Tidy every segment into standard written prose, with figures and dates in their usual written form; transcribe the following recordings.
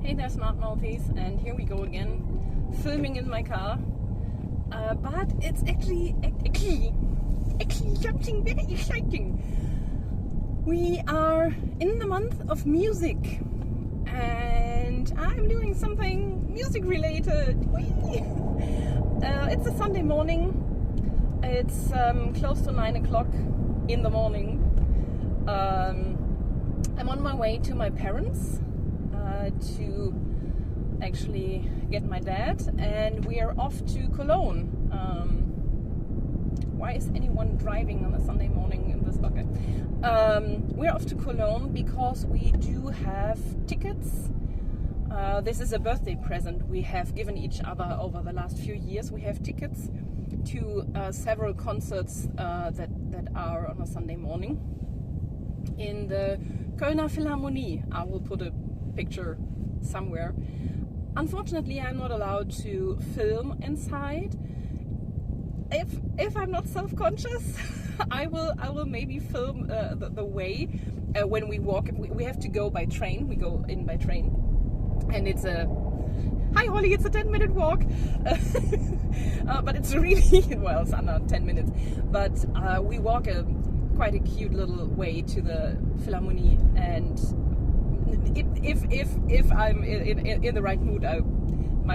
Hey there, smart mouthies, and here we go again, filming in my car. But it's actually something very exciting. We are in the month of music, and I'm doing something music related. It's a Sunday morning. It's close to 9 o'clock in the morning. I'm on my way to my parents to actually get my dad, and we are off to Cologne. Why is anyone driving on a Sunday morning in this bucket? We're off to Cologne because we do have tickets. This is a birthday present we have given each other over the last few years. We have tickets to several concerts that are on a Sunday morning in the Kölner Philharmonie. I will put a picture somewhere. Unfortunately, I'm not allowed to film inside. If I'm not self-conscious, I will maybe film the way when we walk. We have to go by train. We go in by train, and it's a hi Holly. It's a 10-minute walk, but it's really well, it's under 10 minutes. But we walk quite a cute little way to the Philharmonie, and if I'm in the right mood, I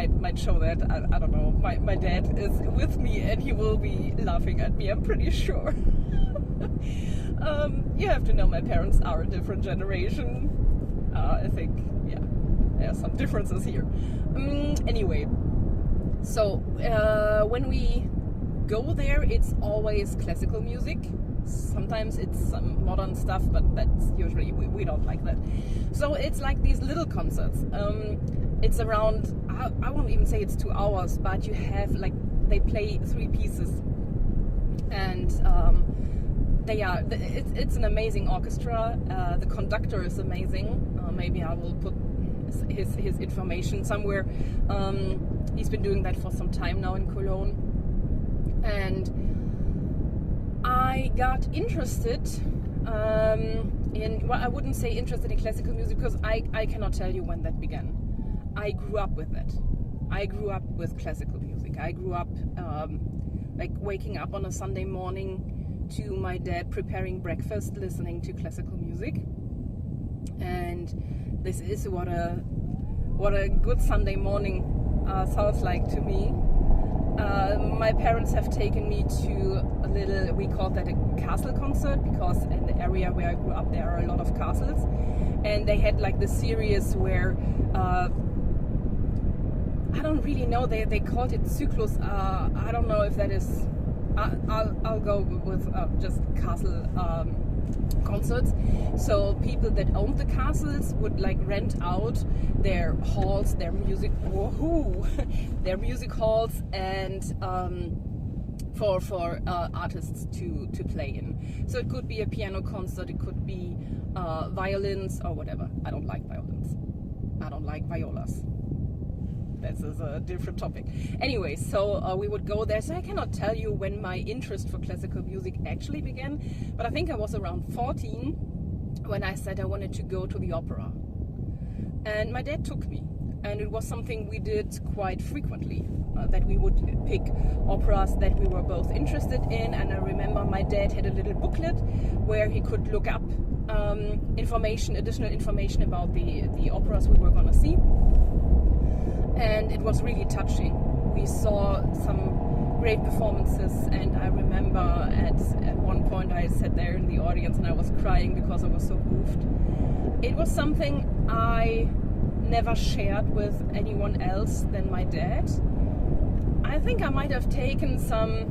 might show that. I don't know. My dad is with me, and he will be laughing at me, I'm pretty sure. You have to know my parents are a different generation. I think, yeah, there are some differences here. Anyway, so when we go there, it's always classical music. Sometimes it's some modern stuff, but that's usually we don't like that. So it's like these little concerts. It's around, I won't even say it's 2 hours, but you have like, they play 3 pieces, and it's an amazing orchestra. The conductor is amazing. Maybe I will put his information somewhere. He's been doing that for some time now in Cologne, and I got interested in, well, I wouldn't say interested in classical music because I cannot tell you when that began. I grew up with it. I grew up with classical music. I grew up like waking up on a Sunday morning to my dad preparing breakfast, listening to classical music. And this is what a good Sunday morning sounds like to me. My parents have taken me to a little, we call that a castle concert, because in the area where I grew up there are a lot of castles, and they had like the series where I don't really know, they called it Zyklus. I don't know if that is, I'll go with just castle concerts. So people that owned the castles would like rent out their halls, their music their music halls, and for artists to play in. So it could be a piano concert, it could be violins or whatever. I don't like violins. I don't like violas. This is a different topic. Anyway, so we would go there. So I cannot tell you when my interest for classical music actually began, but I think I was around 14 when I said I wanted to go to the opera. And my dad took me, and it was something we did quite frequently, that we would pick operas that we were both interested in. And I remember my dad had a little booklet where he could look up additional information about the operas we were going to see. And it was really touching. We saw some great performances, and I remember at one point I sat there in the audience and I was crying because I was so moved. It was something I never shared with anyone else than my dad. I think I might have taken some...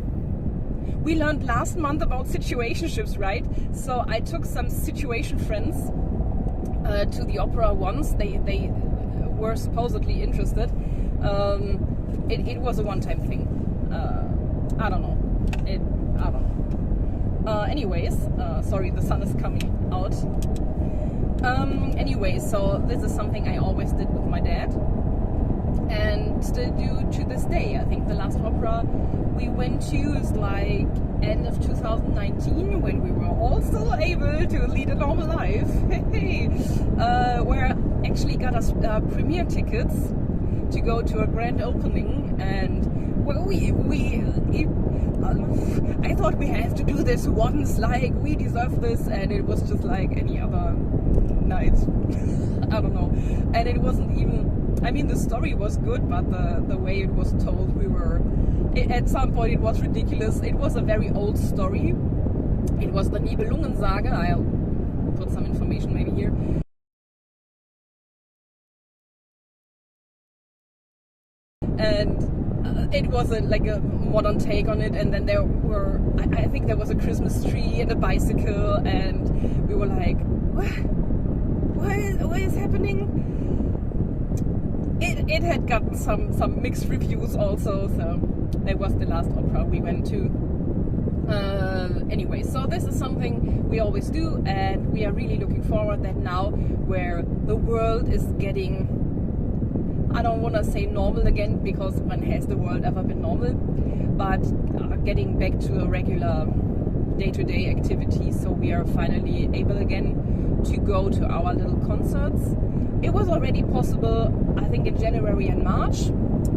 We learned last month about situationships, right? So I took some situation friends to the opera once. They were supposedly interested. It was a one-time thing. I don't know. Anyways, sorry, the sun is coming out. Anyway, so this is something I always did with my dad, and still do to this day. I think the last opera we went to is like end of 2019, when we were all still able able to lead a normal life. Where I actually got us premiere tickets to go to a grand opening, and well, I thought we have to do this once, like we deserve this, and it was just like any other night. I don't know, and it wasn't even, I mean, the story was good, but the way it was told, at some point it was ridiculous. It was a very old story. It was the Nibelungen-Saga. I'll put some information maybe here. And it was like a modern take on it, and then there were, I think there was a Christmas tree and a bicycle, and we were like, what is happening? It had gotten some mixed reviews also, so that was the last opera we went to. Anyway, so this is something we always do, and we are really looking forward that now where the world is getting, I don't want to say normal again, because when has the world ever been normal, but getting back to a regular day-to-day activity, so we are finally able again to go to our little concerts. It was already possible, I think, in January and March.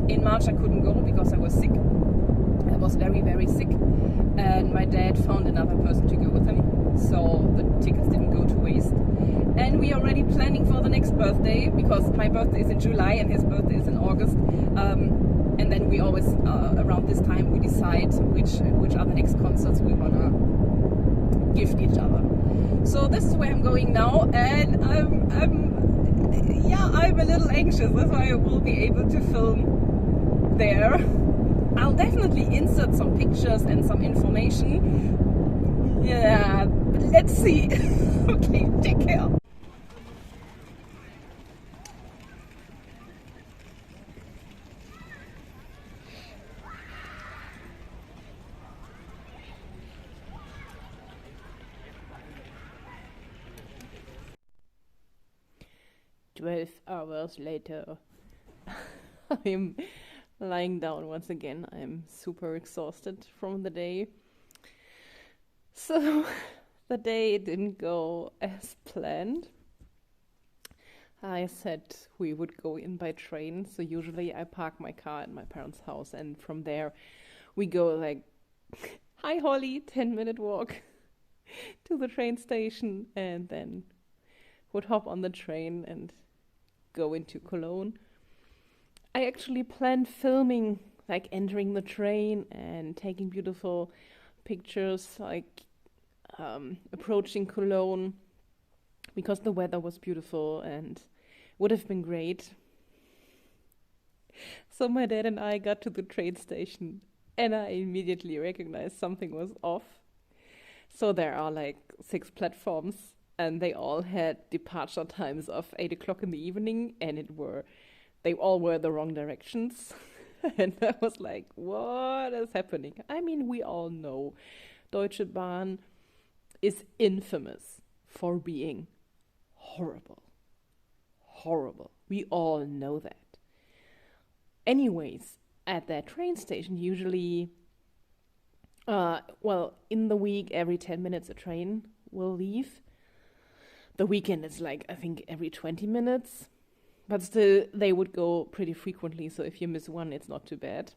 In March I couldn't go because I was sick. I was very, very sick, and my dad found another person to go with him, so the tickets didn't go to waste. And we are already planning for the next birthday, because my birthday is in July and his birthday is in August. And then we always, around this time, we decide which are the next concerts we wanna gift each other. So this is where I'm going now, and I'm a little anxious. That's why I will be able to film there. I'll definitely insert some pictures and some information. Yeah, let's see. Okay, take care. "12 hours later." I'm lying down once again. I'm super exhausted from the day. So the day didn't go as planned. I said we would go in by train, so usually I park my car at my parents' house, and from there we go like, hi Holly, 10-minute walk to the train station, and then would hop on the train and go into Cologne. I actually planned filming, like entering the train and taking beautiful pictures, like approaching Cologne, because the weather was beautiful and would have been great. So my dad and I got to the train station, and I immediately recognized something was off. So there are like 6 platforms, and they all had departure times of 8 o'clock in the evening, and they all were the wrong directions. And I was like, what is happening? I mean, we all know Deutsche Bahn is infamous for being horrible. Horrible. We all know that. Anyways, at that train station, usually, in the week, every 10 minutes a train will leave. The weekend is like, I think, every 20 minutes. But still, they would go pretty frequently, so if you miss one, it's not too bad.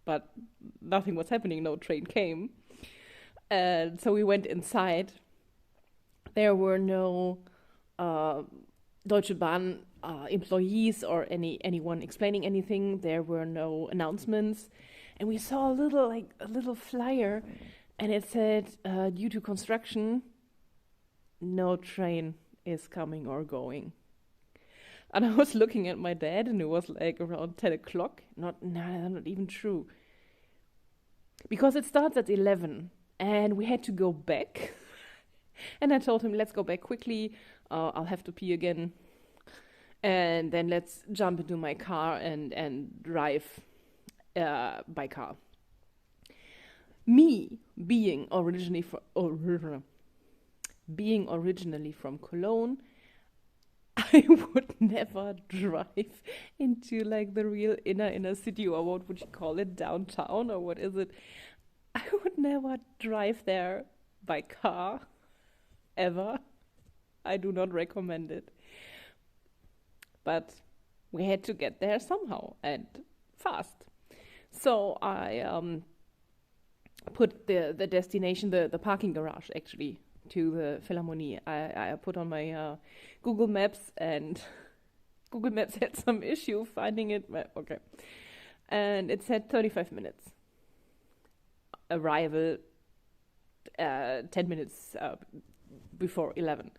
But nothing was happening, no train came. And so we went inside. There were no Deutsche Bahn employees or anyone explaining anything. There were no announcements. And we saw a little flyer, and it said, due to construction, no train is coming or going. And I was looking at my dad, and it was like around 10 o'clock. Not even true. Because it starts at 11, and we had to go back. And I told him, let's go back quickly. I'll have to pee again. And then let's jump into my car and drive by car. Me, being originally from Cologne, I would never drive into like the real inner city, or what would you call it, downtown, or what is it? I would never drive there by car ever. I do not recommend it. But we had to get there somehow and fast. So I put the destination, the parking garage actually, to the Philharmonie. I put on my Google Maps, and Google Maps had some issue finding it. Okay. And it said 35 minutes. Arrival 10 minutes before 11.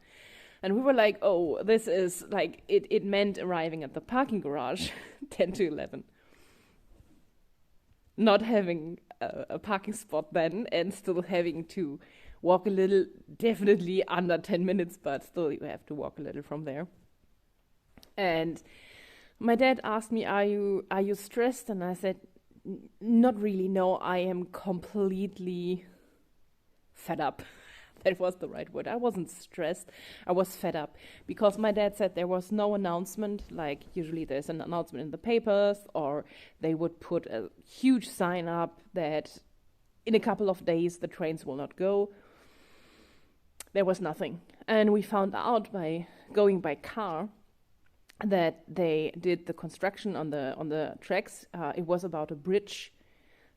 And we were like, oh, this is like, it meant arriving at the parking garage 10 to 11. Not having a parking spot then, and still having to walk a little, definitely under 10 minutes, but still you have to walk a little from there. And my dad asked me, are you stressed? And I said, not really, no, I am completely fed up. That was the right word. I wasn't stressed, I was fed up, because my dad said there was no announcement, like usually there's an announcement in the papers, or they would put a huge sign up that in a couple of days the trains will not go. There was nothing. And we found out by going by car that they did the construction on the tracks. It was about a bridge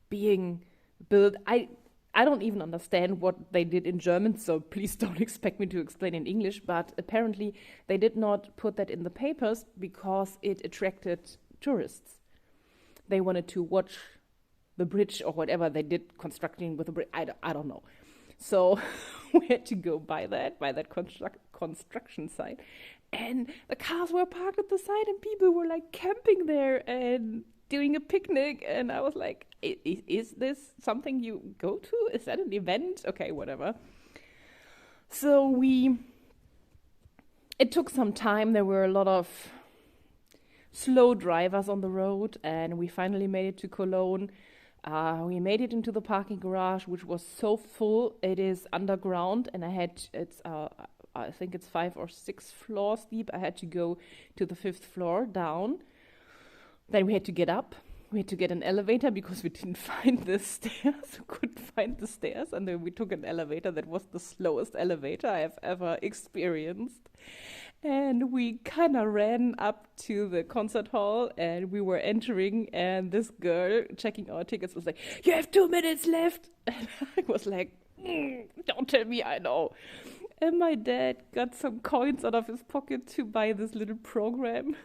being built. I don't even understand what they did in German, so please don't expect me to explain in English, but apparently they did not put that in the papers because it attracted tourists. They wanted to watch the bridge or whatever they did constructing with the bridge. I don't know. So we had to go by that construction site. And the cars were parked at the side and people were like camping there and doing a picnic, and I was like, is this something you go to? Is that an event? Okay, whatever. So it took some time. There were a lot of slow drivers on the road, and we finally made it to Cologne. We made it into the parking garage, which was so full. It is underground, and I think it's 5 or 6 floors deep. I had to go to the 5th floor down. Then we had to get up. We had to get an elevator because we didn't find the stairs. We couldn't find the stairs. And then we took an elevator that was the slowest elevator I have ever experienced. And we kind of ran up to the concert hall, and we were entering, and this girl checking our tickets was like, you have 2 minutes left. And I was like, don't tell me I know. And my dad got some coins out of his pocket to buy this little program.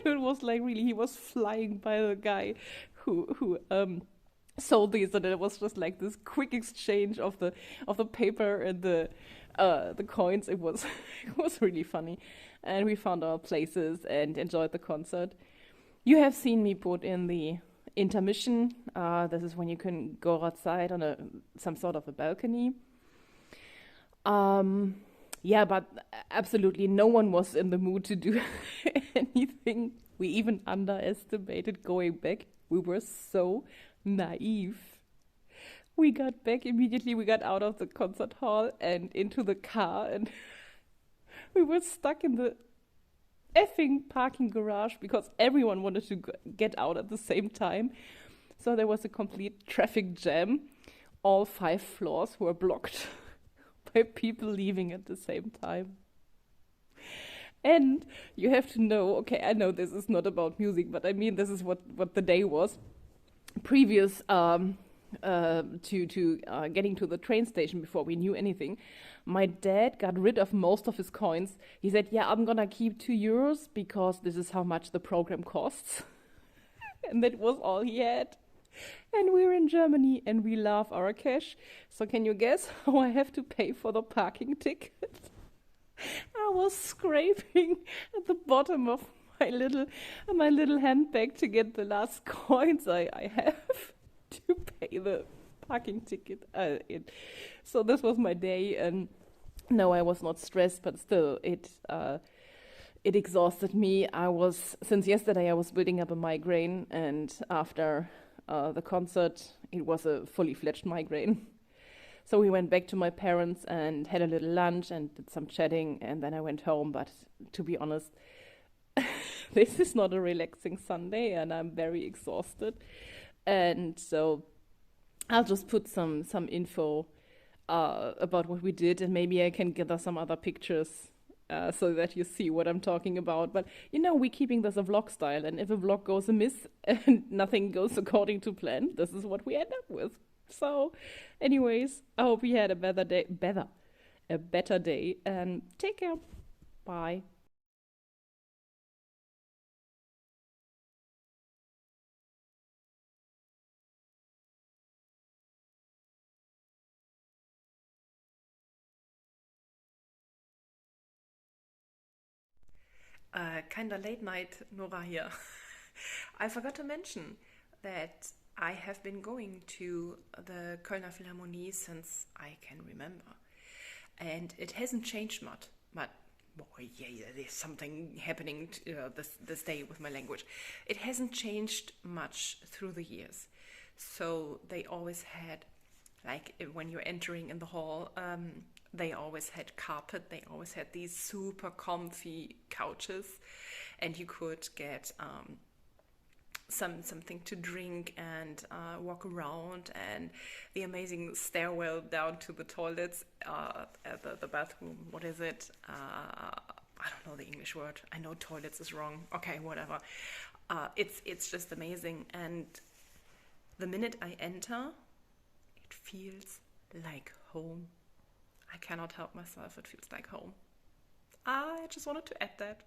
It was like really, he was flying by the guy who sold these, and it was just like this quick exchange of the paper and the coins. It was really funny, and we found our places and enjoyed the concert. You have seen me put in the intermission. This is when you can go outside on some sort of a balcony. Yeah, but absolutely no one was in the mood to do anything. We even underestimated going back. We were so naive. We got back immediately. We got out of the concert hall and into the car, and we were stuck in the effing parking garage because everyone wanted to get out at the same time. So there was a complete traffic jam. All 5 floors were blocked by people leaving at the same time. And you have to know, okay, I know this is not about music, but I mean, this is what the day was. Previous to getting to the train station before we knew anything, my dad got rid of most of his coins. He said, yeah, I'm gonna keep €2 because this is how much the program costs. And that was all he had. And we're in Germany and we love our cash. So can you guess how I have to pay for the parking ticket? I was scraping at the bottom of my little handbag to get the last coins I have to pay the parking ticket. So this was my day, and no, I was not stressed, but still it exhausted me. Since yesterday I was building up a migraine, and after the concert, it was a fully fledged migraine. So we went back to my parents and had a little lunch and did some chatting, and then I went home. But to be honest, this is not a relaxing Sunday, and I'm very exhausted. And so I'll just put some info about what we did, and maybe I can gather some other pictures so that you see what I'm talking about. But you know, we're keeping this a vlog style, and if a vlog goes amiss and nothing goes according to plan, this is what we end up with. So, anyways, I hope you had a better day, and take care. Bye. Kinda late night, Nora here. I forgot to mention that I have been going to the Kölner Philharmonie since I can remember. And it hasn't changed much. But, boy, yeah, there's something happening this day with my language. It hasn't changed much through the years. So they always had, like when you're entering in the hall, they always had carpet. They always had these super comfy couches, and you could get something to drink and walk around, and the amazing stairwell down to the toilets, the bathroom. What is it? I don't know the English word. I know toilets is wrong. Okay, whatever. It's just amazing, and the minute I enter, it feels like home. I cannot help myself. It feels like home. I just wanted to add that.